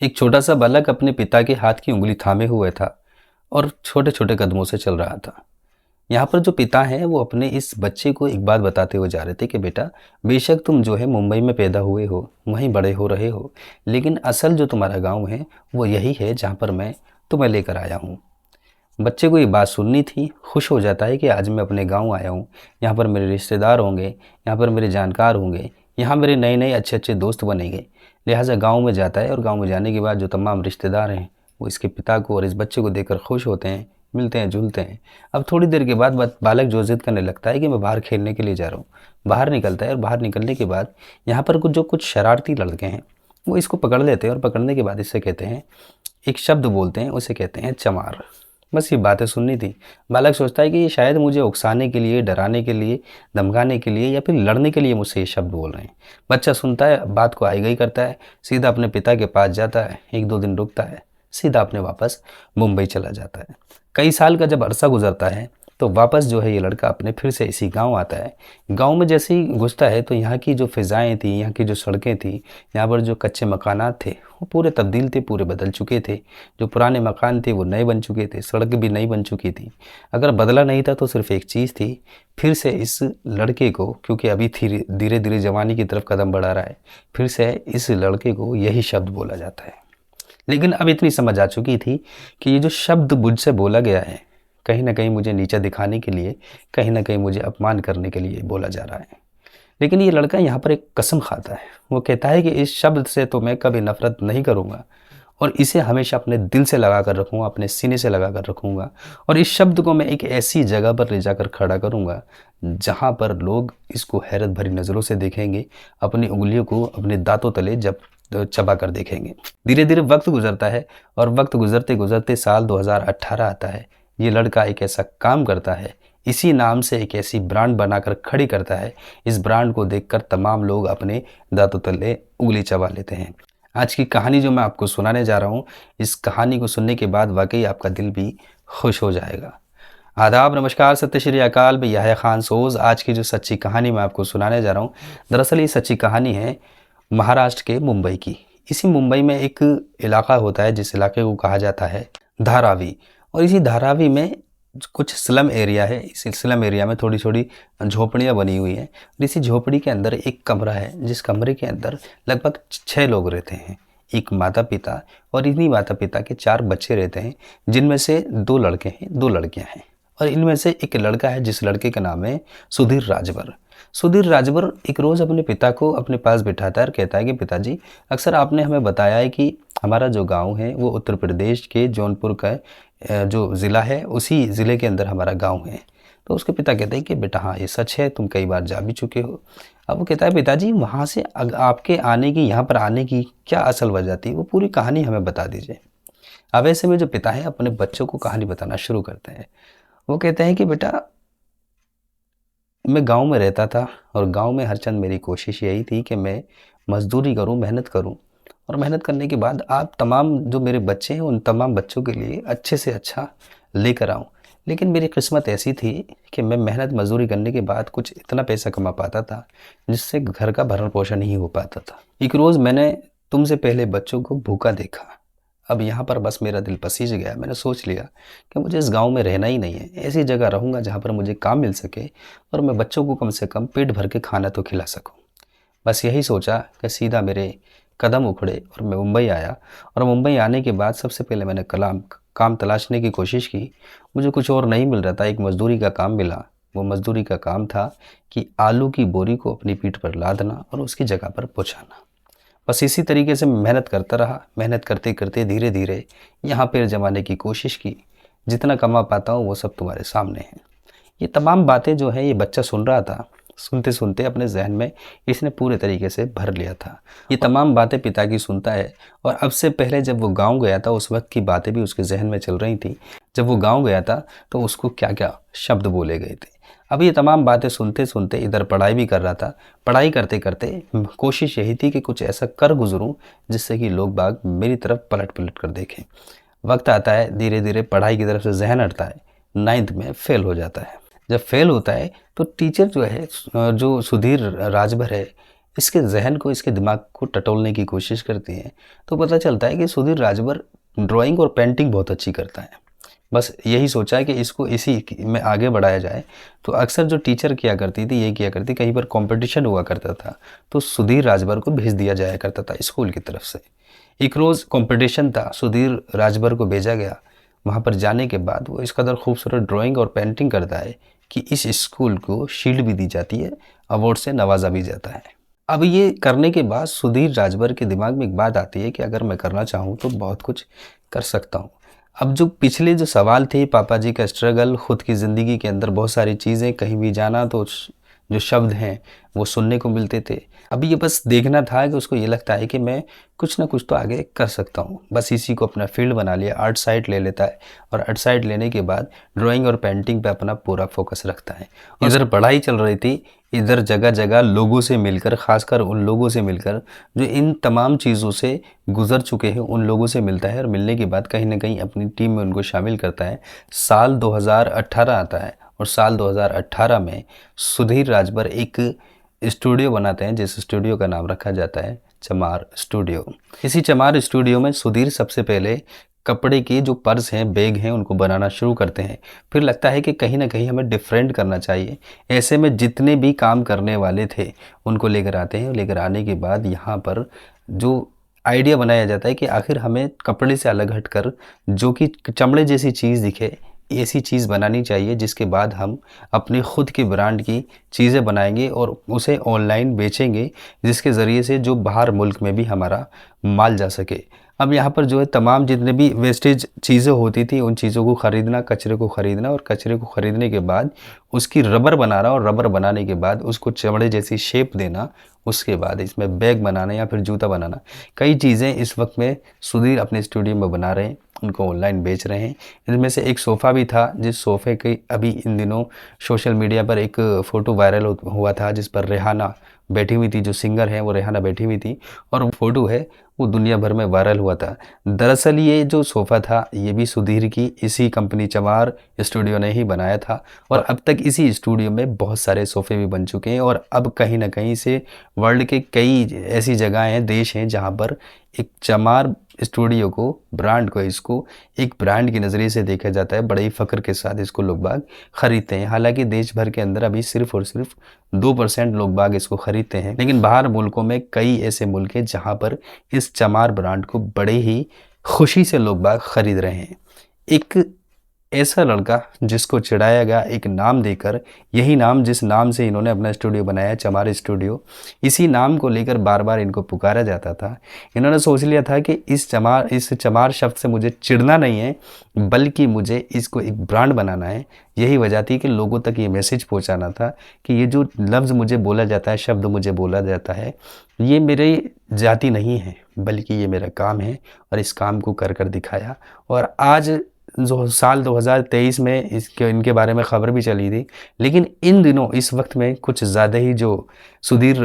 एक छोटा सा बालक अपने पिता के हाथ की उंगली थामे हुए था और छोटे छोटे कदमों से चल रहा था। यहाँ पर जो पिता हैं वो अपने इस बच्चे को एक बात बताते हुए जा रहे थे कि बेटा, बेशक तुम जो है मुंबई में पैदा हुए हो, वहीं बड़े हो रहे हो, लेकिन असल जो तुम्हारा गांव है वो यही है जहाँ पर मैं तुम्हें लेकर आया हूँ। बच्चे को ये बात सुननी थी। खुश हो जाता है कि आज मैं अपने गाँव आया हूँ, यहाँ पर मेरे रिश्तेदार होंगे, यहाँ पर मेरे जानकार होंगे, यहाँ मेरे नए नए अच्छे अच्छे दोस्त बनेंगे। लिहाजा गाँव में जाता है और गाँव में जाने के बाद जो तमाम रिश्तेदार हैं वो इसके पिता को और इस बच्चे को देखकर खुश होते हैं, मिलते हैं जुलते हैं। अब थोड़ी देर के बाद बालक जो जिद करने लगता है कि मैं बाहर खेलने के लिए जा रहा हूँ। बाहर निकलता है और बाहर निकलने के बाद यहाँ पर कुछ शरारती लड़के हैं वो इसको पकड़ लेते हैं और पकड़ने के बाद इससे कहते हैं, एक शब्द बोलते हैं, उसे कहते हैं चमार। बस ये बातें सुननी थी। बालक सोचता है कि ये शायद मुझे उकसाने के लिए, डराने के लिए, धमकाने के लिए या फिर लड़ने के लिए मुझसे ये शब्द बोल रहे हैं। बच्चा सुनता है, बात को आईगई करता है, सीधा अपने पिता के पास जाता है, एक दो दिन रुकता है, सीधा अपने वापस मुंबई चला जाता है। कई साल का जब अरसा गुजरता है तो वापस जो है ये लड़का अपने फिर से इसी गांव आता है। गांव में जैसे ही घुसता है तो यहाँ की जो फ़िज़ाएँ थी, यहाँ की जो सड़कें थी, यहाँ पर जो कच्चे मकानात थे वो पूरे तब्दील थे, पूरे बदल चुके थे। जो पुराने मकान थे वो नए बन चुके थे, सड़क भी नई बन चुकी थी। अगर बदला नहीं था तो सिर्फ एक चीज़ थी, फिर से इस लड़के को, क्योंकि अभी धीरे धीरे जवानी की तरफ कदम बढ़ा रहा है, फिर से इस लड़के को यही शब्द बोला जाता है। लेकिन अब इतनी समझ आ चुकी थी कि ये जो शब्द मुझसे बोला गया है, कहीं ना कहीं मुझे नीचा दिखाने के लिए, कहीं ना कहीं मुझे अपमान करने के लिए बोला जा रहा है। लेकिन ये लड़का यहाँ पर एक कसम खाता है। वो कहता है कि इस शब्द से तो मैं कभी नफरत नहीं करूँगा और इसे हमेशा अपने दिल से लगा कर रखूँगा, अपने सीने से लगा कर रखूँगा। और इस शब्द को मैं एक ऐसी जगह पर ले जाकर खड़ा करूँगा जहाँ पर लोग इसको हैरत भरी नज़रों से देखेंगे, अपनी उंगलियों को अपने दांतों तले जब चबा कर देखेंगे। धीरे धीरे वक्त गुजरता है और वक्त गुजरते गुजरते साल 2018 आता है। ये लड़का एक ऐसा काम करता है, इसी नाम से एक ऐसी ब्रांड बनाकर खड़ी करता है। इस ब्रांड को देखकर तमाम लोग अपने दांतों तले उंगली चबा लेते हैं। आज की कहानी जो मैं आपको सुनाने जा रहा हूँ, इस कहानी को सुनने के बाद वाकई आपका दिल भी खुश हो जाएगा। आदाब, नमस्कार, सत्य श्री अकाल। मैं याह्या खान सोज। आज की जो सच्ची कहानी मैं आपको सुनाने जा रहा हूँ, दरअसल ये सच्ची कहानी है महाराष्ट्र के मुंबई की। इसी मुंबई में एक इलाका होता है जिस इलाके को कहा जाता है धारावी। और इसी धारावी में कुछ स्लम एरिया है। इस स्लम एरिया में थोड़ी थोड़ी झोपड़ियाँ बनी हुई हैं और इसी झोपड़ी के अंदर एक कमरा है जिस कमरे के अंदर लगभग 6 लोग रहते हैं। एक माता पिता और इन्हीं माता पिता के 4 बच्चे रहते हैं, जिनमें से 2 लड़के हैं, 2 लड़कियां हैं। और इनमें से एक लड़का है जिस लड़के का नाम है सुधीर राजभर। सुधीर राजभर एक रोज़ अपने पिता को अपने पास बिठाता है और कहता है कि पिताजी, अक्सर आपने हमें बताया है कि हमारा जो गांव है वो उत्तर प्रदेश के जौनपुर का जो ज़िला है, उसी ज़िले के अंदर हमारा गांव है। तो उसके पिता कहते हैं कि बेटा हाँ, ये सच है, तुम कई बार जा भी चुके हो। अब वो कहता है पिताजी, वहाँ से आपके आने की, यहाँ पर आने की क्या असल वजह थी, वो पूरी कहानी हमें बता दीजिए। अब ऐसे में जो पिता है अपने बच्चों को कहानी बताना शुरू करते हैं। वो कहते हैं कि बेटा, मैं गांव में रहता था और गांव में हर चंद मेरी कोशिश यही थी कि मैं मजदूरी करूं, मेहनत करूं और मेहनत करने के बाद आप तमाम जो मेरे बच्चे हैं उन तमाम बच्चों के लिए अच्छे से अच्छा लेकर आऊं। लेकिन मेरी किस्मत ऐसी थी कि मैं मेहनत मजदूरी करने के बाद कुछ इतना पैसा कमा पाता था जिससे घर का भरण पोषण नहीं हो पाता था। एक रोज़ मैंने तुमसे पहले बच्चों को भूखा देखा। अब यहाँ पर बस मेरा दिल पसीज गया। मैंने सोच लिया कि मुझे इस गांव में रहना ही नहीं है, ऐसी जगह रहूँगा जहाँ पर मुझे काम मिल सके और मैं बच्चों को कम से कम पेट भर के खाना तो खिला सकूँ। बस यही सोचा कि सीधा मेरे कदम उखड़े और मैं मुंबई आया। और मुंबई आने के बाद सबसे पहले मैंने काम तलाशने की कोशिश की। मुझे कुछ और नहीं मिल रहा था, एक मज़दूरी का काम मिला। वो मज़दूरी का काम था कि आलू की बोरी को अपनी पीठ पर लादना और उसकी जगह पर पहुँचाना। बस इसी तरीके से मेहनत करता रहा। मेहनत करते करते धीरे धीरे यहाँ पैर जमाने की कोशिश की। जितना कमा पाता हूँ वो सब तुम्हारे सामने है। ये तमाम बातें जो है ये बच्चा सुन रहा था। सुनते सुनते अपने जहन में इसने पूरे तरीके से भर लिया था। ये तमाम बातें पिता की सुनता है और अब से पहले जब वो गांव गया था उस वक्त की बातें भी उसके जहन में चल रही थी। जब वो गांव गया था तो उसको क्या क्या शब्द बोले गए थे। अब ये तमाम बातें सुनते सुनते इधर पढ़ाई भी कर रहा था। पढ़ाई करते करते कोशिश यही थी कि कुछ ऐसा कर गुजरूं जिससे कि लोग बाग मेरी तरफ पलट पलट कर देखें। वक्त आता है, धीरे धीरे पढ़ाई की तरफ से जहन हटता है। 9th में फेल हो जाता है। जब फेल होता है तो टीचर जो है, जो सुधीर राजभर है, इसके जहन को, इसके दिमाग को टटोलने की कोशिश करती हैं, तो पता चलता है कि सुधीर राजभर ड्राइंग और पेंटिंग बहुत अच्छी करता है। बस यही सोचा है कि इसको इसी में आगे बढ़ाया जाए। तो अक्सर जो टीचर किया करती थी, ये किया करती, कहीं पर कंपटीशन हुआ करता था तो सुधीर राजभर को भेज दिया जाया करता था स्कूल की तरफ से। एक रोज़ कंपटीशन था, सुधीर राजभर को भेजा गया। वहाँ पर जाने के बाद वो इस कदर खूबसूरत ड्राइंग और पेंटिंग करता है कि इस स्कूल को शील्ड भी दी जाती है, अवार्ड से नवाजा भी जाता है। अब ये करने के बाद सुधीर राजभर के दिमाग में एक बात आती है कि अगर मैं करना चाहूँ तो बहुत कुछ कर सकता हूँ। अब जो पिछले जो सवाल थे, पापा जी का स्ट्रगल, खुद की ज़िंदगी के अंदर बहुत सारी चीज़ें, कहीं भी जाना तो जो शब्द हैं वो सुनने को मिलते थे। अभी ये बस देखना था कि उसको ये लगता है कि मैं कुछ ना कुछ तो आगे कर सकता हूँ। बस इसी को अपना फील्ड बना लिया, आर्ट साइड ले लेता है और आर्ट साइड लेने के बाद ड्राइंग और पेंटिंग पे अपना पूरा फोकस रखता है। इधर पढ़ाई चल रही थी, इधर जगह जगह लोगों से मिलकर, खासकर उन लोगों से मिलकर जो इन तमाम चीज़ों से गुजर चुके हैं, उन लोगों से मिलता है और मिलने के बाद कहीं ना कहीं अपनी टीम में उनको शामिल करता है। साल 2018 आता है और साल 2018 में सुधीर राजभर एक स्टूडियो बनाते हैं, जिस स्टूडियो का नाम रखा जाता है चमार स्टूडियो। इसी चमार स्टूडियो में सुधीर सबसे पहले कपड़े के जो पर्स हैं, बैग हैं, उनको बनाना शुरू करते हैं। फिर लगता है कि कहीं ना कहीं हमें डिफरेंट करना चाहिए। ऐसे में जितने भी काम करने वाले थे उनको लेकर आते हैं। लेकर आने के बाद यहाँ पर जो आइडिया बनाया जाता है कि आखिर हमें कपड़े से अलग हटकर जो कि चमड़े जैसी चीज़ दिखे, ऐसी चीज़ बनानी चाहिए जिसके बाद हम अपने खुद की ब्रांड की चीज़ें बनाएंगे और उसे ऑनलाइन बेचेंगे, जिसके ज़रिए से जो बाहर मुल्क में भी हमारा माल जा सके। अब यहाँ पर जो है तमाम जितने भी वेस्टेज चीज़ें होती थी उन चीज़ों को ख़रीदना, कचरे को ख़रीदना और कचरे को ख़रीदने के बाद उसकी रबर बनाना और रबर बनाने के बाद उसको चमड़े जैसी शेप देना, उसके बाद इसमें बैग बनाना या फिर जूता बनाना। कई चीज़ें इस वक्त में सुधीर अपने स्टूडियो में बना रहे हैं, उनको ऑनलाइन बेच रहे हैं। इनमें से एक सोफ़ा भी था, जिस सोफ़े की अभी इन दिनों सोशल मीडिया पर एक फ़ोटो वायरल हुआ था जिस पर रेहाना बैठी हुई थी, जो सिंगर है वो रेहाना बैठी हुई थी और वो फ़ोटो है वो दुनिया भर में वायरल हुआ था। दरअसल ये जो सोफ़ा था ये भी सुधीर की इसी कंपनी चमार स्टूडियो ने ही बनाया था और अब तक इसी स्टूडियो में बहुत सारे सोफ़े भी बन चुके हैं और अब कहीं ना कहीं से वर्ल्ड के कई ऐसी जगह हैं, देश हैं जहाँ पर एक चमार स्टूडियो को, ब्रांड को, इसको एक ब्रांड के नज़रिए से देखा जाता है। बड़े ही फ़ख्र के साथ इसको लोग बाग ख़रीदते हैं। हालांकि देश भर के अंदर अभी सिर्फ़ और सिर्फ 2% लोग बाग इसको ख़रीदते हैं, लेकिन बाहर मुल्कों में कई ऐसे मुल्क हैं जहाँ पर इस चमार ब्रांड को बड़े ही खुशी से लोग बाग ख़रीद रहे हैं। एक ऐसा लड़का जिसको चिढ़ाया गया एक नाम देकर, यही नाम जिस नाम से इन्होंने अपना स्टूडियो बनाया चमार स्टूडियो, इसी नाम को लेकर बार बार इनको पुकारा जाता था। इन्होंने सोच लिया था कि इस चमार शब्द से मुझे चिढ़ना नहीं है, बल्कि मुझे इसको एक ब्रांड बनाना है। यही वजह थी कि लोगों तक ये मैसेज पहुंचाना था कि ये जो लफ्ज़ मुझे बोला जाता है, शब्द मुझे बोला जाता है, ये मेरी जाति नहीं है बल्कि ये मेरा काम है और इस काम को कर कर दिखाया। और आज जो साल 2023 में इनके बारे में ख़बर भी चली थी, लेकिन इन दिनों इस वक्त में कुछ ज़्यादा ही जो सुधीर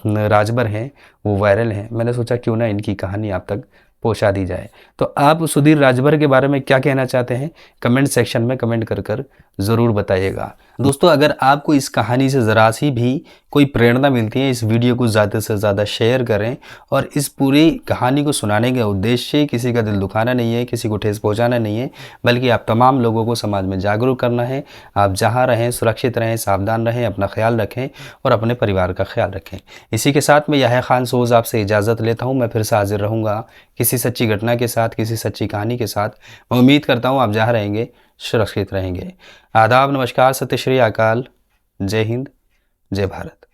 राजभर हैं वो वायरल हैं। मैंने सोचा क्यों ना इनकी कहानी आप तक पहुंचा दी जाए। तो आप सुधीर राजभर के बारे में क्या कहना चाहते हैं, कमेंट सेक्शन में कमेंट कर कर ज़रूर बताइएगा। दोस्तों, अगर आपको इस कहानी से ज़रा सी भी कोई प्रेरणा मिलती है, इस वीडियो को ज़्यादा से ज़्यादा शेयर करें। और इस पूरी कहानी को सुनाने का उद्देश्य किसी का दिल दुखाना नहीं है, किसी को ठेस पहुंचाना नहीं है, बल्कि आप तमाम लोगों को समाज में जागरूक करना है। आप जहाँ रहें सुरक्षित रहें, सावधान रहें, अपना ख्याल रखें और अपने परिवार का ख्याल रखें। इसी के साथ मैं याह्या खान सोज़ आपसे इजाज़त लेता हूँ। मैं फिर से हाजिर रहूँगा किसी सच्ची घटना के साथ, किसी सच्ची कहानी के साथ। मैं उम्मीद करता हूँ आप जहाँ रहेंगे सुरक्षित रहेंगे। आदाब, नमस्कार, सत श्री अकाल, जय हिंद, जय भारत।